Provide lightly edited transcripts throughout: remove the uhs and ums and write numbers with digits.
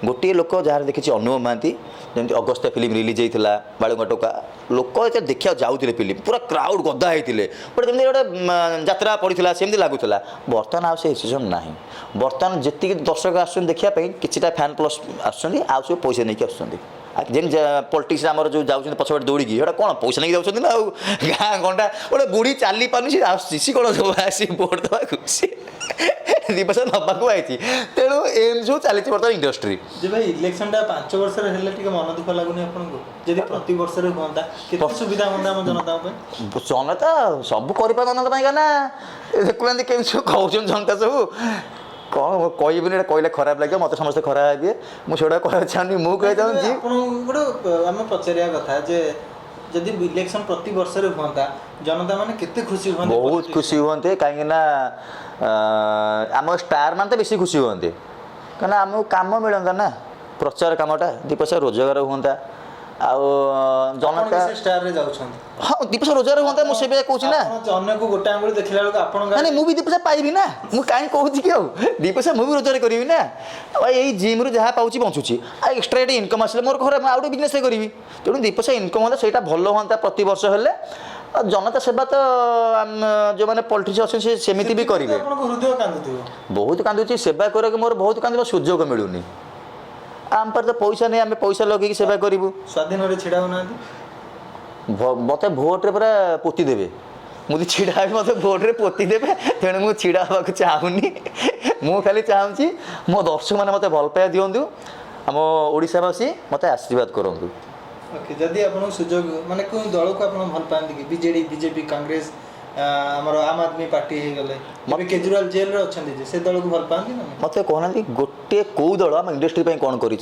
गोटे लोक जार देखी अनुभ महांती जमी अगस्त्या फिल्म रिलीज होता बालुंगा टोका लोक ये देखा जाऊे फिल्म पूरा क्राउड गदा होते गोटे जमी गोटे यात्रा पड़ा सेमती लगुला बर्तमान आउ से सिचुएसन ना बर्तमान जी दर्शक आसुन देखापी कि फैन प्लस आसुँच आउ सब पैसा नहीं आसुँच जेन पॉलिटिक्स आमर जो जाऊँ पछपटे दौड़ी एटा कौन पैसा नहीं जाऊँ ना गाँ गंडा गोटे बुढ़ी चली पानी सी कौन सब आसी भोट देवाक दी पैसा नवाक आई तेणु एम सब चली बर्तमान इंडस्ट्री भाई इलेक्शन 5 वर्ष मन दुख लगुनि आपको प्रति वर्ष हाँ सुविधा हम जनता जनता सब कर जनता ना देखुना केमी सब कहते जनता सब कौन कहबी कहले खराब लगे मत समस्त खराब हे मुझे कह चाहूँगी मुझे चाहूँगी गोटे आम पचार कथा जदि इलेक्शन प्रति वर्ष हाँ जनता मैंने केते खुशी हाँ बहुत खुशी हाँ कहीं आम स्टार मान तो बेसी खुशी हाँ कहीं आमको कम मिलता ना प्रचार कमटा दी पैसा रोजगार हाँ आउ जनता स्टार रे जाउछन हाँ दी पैसा रोजगार हाँ मुझे कहूँ ना अन्य को गोटे आंगुल देखला बेलू आप नहीं मुझे दी पैसा पाइबी ना मुझे कहीं कहूँ कि दी पैसा मुझे रोजगार करी ना यही जिम रु जहाँ पाँच बंचुची एक्सट्रा ये इनकम आसे मोर घर आउ बिजनेस करी तेणु दी पैसा इनकम हाँ से भल हाँ प्रति वर्ष हेल्ले जनता सेवा तो जो मैंने पॉलिटिक्स अच्छे सेमती भी करेंगे बहुत कांदुची सेवा करके मोर बहुत कांद सुजोग मिलूनी आम पर तो पैसा नहीं आम पैसा लगे सेवा करूँ स्वाधीन छिड़ा होना मत भोट्रे पूरा पोती देवे मुझे छिड़ा मत भोट्रे पोती देवे तेणु मुझे छिड़ा हाँ चाहूनी मु खाली चाहूँगी मो दर्शक मैंने मत भल पाया दिंतु आम ओडावासी मत आशीर्वाद करूँ ओके जदि आपको सुजोग माने कोई दल को आप भल पाती कि बीजेडी बीजेपी कांग्रेस आमर आम आदमी पार्टी हो गले केजरीवाल जेल रे अच्छे से दल को भल पाती ना मत कहना गोटे कौ दल आम इंडस्ट्री कौन कर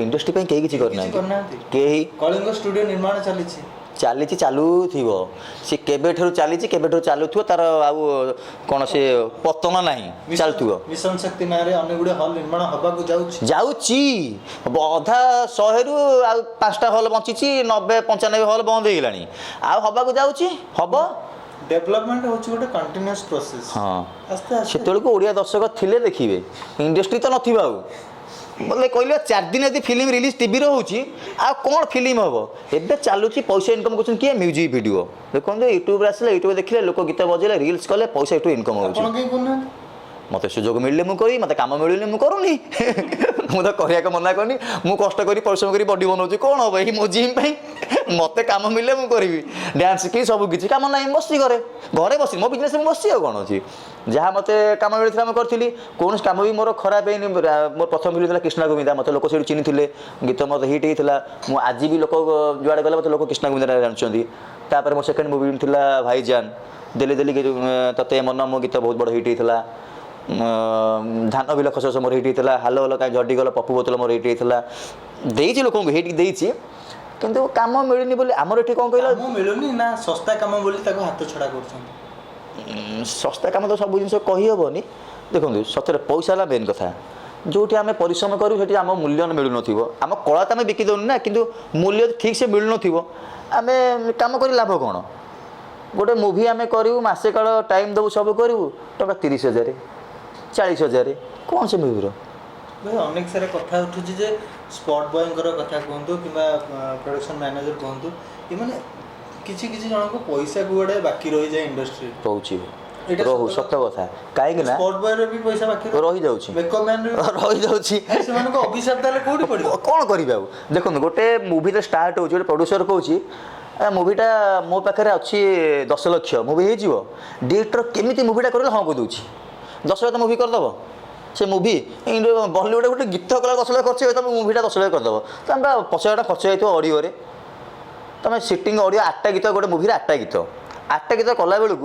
इंडस्ट्री कहीं किसी करना कहीं कलिंग स्टूडियो निर्माण चली चालू सी केबेठू चली चालू तार आउ कौन से पतन ना चलु मिशन शक्ति ना अनेक गुड़े हल निर्माण हवाक जाऊँगी अधा 100 रु आ 5टा हल बची 90-95 हल बंद हो गलानी आवाक जाऊँगी हम डेवलपमेंट होची गोटे कंटीन्यूअस प्रोसेस हाँ आस्ते आस्ते से ओडिया दर्शक थिले देखिए इंडस्ट्री तो नथिबा बोले कहले 4 दिन यदि फिल्म रिलीज टीवी रोचे आ कौन फिल्म हम एवं चलुची पैसा इनकम कर किए म्यूजिक वीडियो देखो यूट्यूब आसला यूट्यूब देखिए लोक गीत बजेले रिल्स कले पैसा यूट्यूब इनकम हो मत सुजोग मिलले मुझे मत कम मिलने मुझे करूनी मुझे कहना मना करनी मुझे कष्ट कर परिश्रम कर बॉडी बनाऊँ कौन हम यही मो जिम मत कम मिले मुझे करी डांस शिखी सब किसी कम ना बसी घरे घरे बस मो बिजनेस बसी कौन अच्छी जहाँ मत कम मिलता मैं करी कौन कम भी मोर खराब है मोर प्रथम फिल्म था कृष्णा गोविंदा मत लोक से चिन्ह गीत मत हिट होता मुझे आज भी लोक जुआड़े गले मत लोक कृष्णा गोविंदा जानते मो सेकेंड मुवी था भाईजान दिल्ली दिल्ली तते मन मो गीत बहुत बड़ हिट होता धान बिल खस मोर हिट होता हालो हालो कहीं झड़गल पप्पू बोतल मोर हिट होता देती लोक हिट देती किंतु काम मिलूनी बोली आमर ये कौन कहल मिलूनी ना सस्ता काम बोली हाथ छड़ा कर सस्ता काम तो सब जिन कहीहबनी देखो सतरे पैसा है मेन कथा जो आम परिश्रम करूँ से आम मूल्य मिलून आम कला तो आम बिकी दौनी ना कि मूल्य ठीक से मिलून आम कम कर लाभ कौन गोटे मुवी आम करूँ मसे काल टाइम देवु सब करूँ टका 30,000 40,000 कौन से मुवीर भाई अनेक सारा कथा उठुची जे स्पॉट बॉय कथा कहतु कि प्रोडक्शन मैनेजर कहतु ये मैंने किसी किसी जन को पैसा गुड़े बाकी रही जाए इंडस्ट्री रोचे रोहू सत कथा कहीं स्पॉट बॉय रे भी पैसा बाकी रही जाऊँ मेकअप मैन रही जाऊँ से अभिशाप ताले कोठी पड़ो कौन करिबा देखो गोटे मूवी तो स्टार्ट हो प्रोड्यूसर कहूँ मूवीटा मो पाखे अच्छी 10 लाख मूवी हो डायरेक्टर केमी मूवीटा कर हाँ कह 10 लाख मूवी करदेव से मूवी बलीउड गोटे गीत कला 10 लाख खर्च तुम मूवीटा 10 लाख करदेव तुम 50,000 खर्च होता ऑडियो तुम सिटिंग ऑडियो 8टा गीत गोटे मूवी 8टा गीत 8टा गीत कला बेलू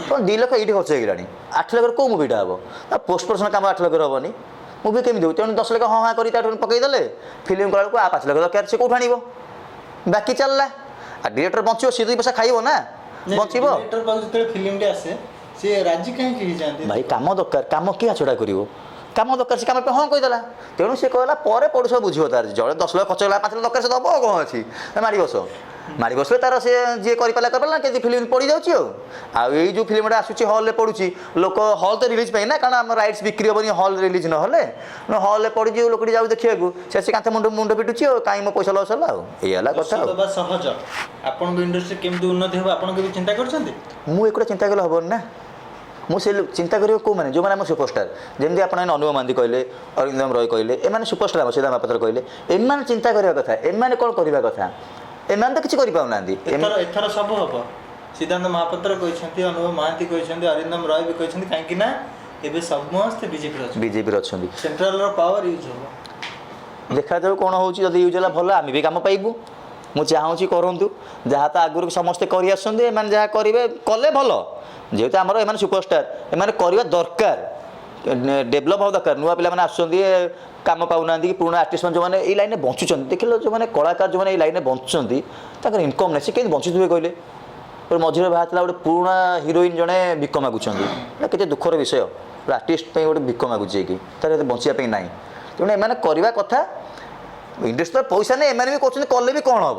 तुम 2 लाख ये खर्च होगा 8 लाख कौ मूवीटा हम पोस्ट प्रोडक्शन काम 8 लाख हेनी मूवी केमी देव तेणु 10 लाख हाँ हाँ कर पकईदे फिल्म कला बेलू 5 लाख दरकार से कौट आण बाकी चलला डायरेक्टर बचो सी 2 पैसा खाइब ना बचब फिल्म आसे से राजी कहीं जाते भाई काम दरकार काम किए छड़ा कर କାମ ଦରକାର ସେ କାମ ପାଇଁ ହଁ କହିଦେଲା। ତେଣୁ ସେ କହିଲା ପରେ ପଡ଼ୁଛ ବୁଝିବ ତାର ଜଣେ 10 ଲକ୍ଷ ଖର୍ଚ୍ଚ ହେଲା 5 ଲକ୍ଷ ଦରକାର ସେ ଦେବ କ'ଣ ଅଛି ମାଡ଼ି ବସ। ମାଡ଼ି ବସିଲେ ତାର ସେ ଯିଏ କରିପାରିଲା କେମିତି ଫିଲ୍ମ ପଡ଼ିଯାଉଛି ଆଉ ଏଇ ଯେଉଁ ଫିଲ୍ମଟା ଆସୁଛି ହଲ୍ରେ ପଡ଼ୁଛି ଲୋକ ହଲ୍ ତ ରିଲିଜ୍ ପାଇଁ ନା କାରଣ ଆମ ରାଇଟ୍ସ ବିକ୍ରି ହେବନି ହଲ୍ ରିଲିଜ୍ ନହେଲେ ହଲ୍ରେ ପଡ଼ିଛି ଲୋକଟି ଯାଉ ଦେଖିବାକୁ ସେ କାନ୍ଥ ମୁଣ୍ଡ ପିଟୁଛି ଆଉ କାହିଁ ମୋ ପଇସା ଲସ୍ ହେଲା ଆଉ ଏଇ ହେଲା କଥା ଆଉ। ଦେବା ସହଜ ଆପଣଙ୍କ ଇଣ୍ଡଷ୍ଟ୍ରି କେମିତି ଉନ୍ନତି ହେବ ଆପଣ କେବେ ଚିନ୍ତା କରିଛନ୍ତି? ମୁଁ ଏଗୁଡ଼ା ଚିନ୍ତା କଲେ ହେବନି ନା। ମୁଁ ସେ ଚିନ୍ତା କରିବ କେଉଁମାନେ ଯେଉଁମାନେ ଆମ ସୁପରଷ୍ଟାର ଯେମିତି ଆପଣ ଅନୁଭବ ମହାନ୍ତି କହିଲେ ଅରିନ୍ଦମ ରୟ କହିଲେ ଏମାନେ ସୁପରଷ୍ଟାର ଆମ ସିଦ୍ଧାନ୍ତ ମହାପାତ୍ର କହିଲେ ଏମାନେ ଚିନ୍ତା କରିବା କଥା ଏମାନେ କ'ଣ କରିବା କଥା ଏମାନେ ତ କିଛି କରିପାରୁନାହାନ୍ତି। ଏଥର ସବୁ ହବ। ସିଦ୍ଧାନ୍ତ ମହାପାତ୍ର କହିଛନ୍ତି ଅନୁଭବ ମହାନ୍ତି କହିଛନ୍ତି ଅରିନ୍ଦମ ରୟ ବି କହିଛନ୍ତି କାହିଁକି ନା ଏବେ ସମସ୍ତେ ବିଜେପିରେ ଅଛନ୍ତି ସେଣ୍ଟ୍ରାଲର ପାୱାର ୟୁଜ୍ ହେବ। ଦେଖାଯାଉ କ'ଣ ହେଉଛି ଯଦି ୟୁଜ୍ ହେଲା ଭଲ ଆମେ ବି କାମ ପାଇବୁ। ମୁଁ ଚାହୁଁଛି କରନ୍ତୁ ଯାହା ତ ଆଗରୁ ସମସ୍ତେ କରି ଆସୁଛନ୍ତି ଏମାନେ ଯାହା କରିବେ କଲେ ଭଲ ଯେହେତୁ ଆମର ଏମାନେ ସୁପରଷ୍ଟାର ଏମାନେ କରିବା ଦରକାର ଡେଭଲପ୍ ହେବା ଦରକାର। ନୂଆ ପିଲାମାନେ ଆସୁଛନ୍ତି କାମ ପାଉନାହାନ୍ତି କି ପୁରୁଣା ଆର୍ଟିଷ୍ଟମାନେ ଯେଉଁମାନେ ଏଇ ଲାଇନ୍ରେ ବଞ୍ଚୁଛନ୍ତି ଦେଖିଲେ ଯେଉଁମାନେ କଳାକାର ଯେଉଁମାନେ ଏଇ ଲାଇନ୍ରେ ବଞ୍ଚୁଛନ୍ତି ତାଙ୍କର ଇନକମ୍ ନାହିଁ ସେ କେମିତି ବଞ୍ଚୁଥିବେ କହିଲେ। ମଝିରେ ବାହାରିଥିଲା ଗୋଟେ ପୁରୁଣା ହିରୋଇନ୍ ଜଣେ ଭିକ ମାଗୁଛନ୍ତି ଏଇଟା କେତେ ଦୁଃଖର ବିଷୟ ଗୋଟେ ଆର୍ଟିଷ୍ଟ ପାଇଁ ଗୋଟେ ଭିକ ମାଗୁଛି କି ତାର ଏତେ ବଞ୍ଚିବା ପାଇଁ ନାହିଁ। ତେଣୁ ଏମାନେ କରିବା କଥା ଇଣ୍ଡଷ୍ଟ୍ରି ତ ପଇସା ନେଇ ଏମାନେ ବି କହୁଛନ୍ତି କଲେ ବି କ'ଣ ହେବ।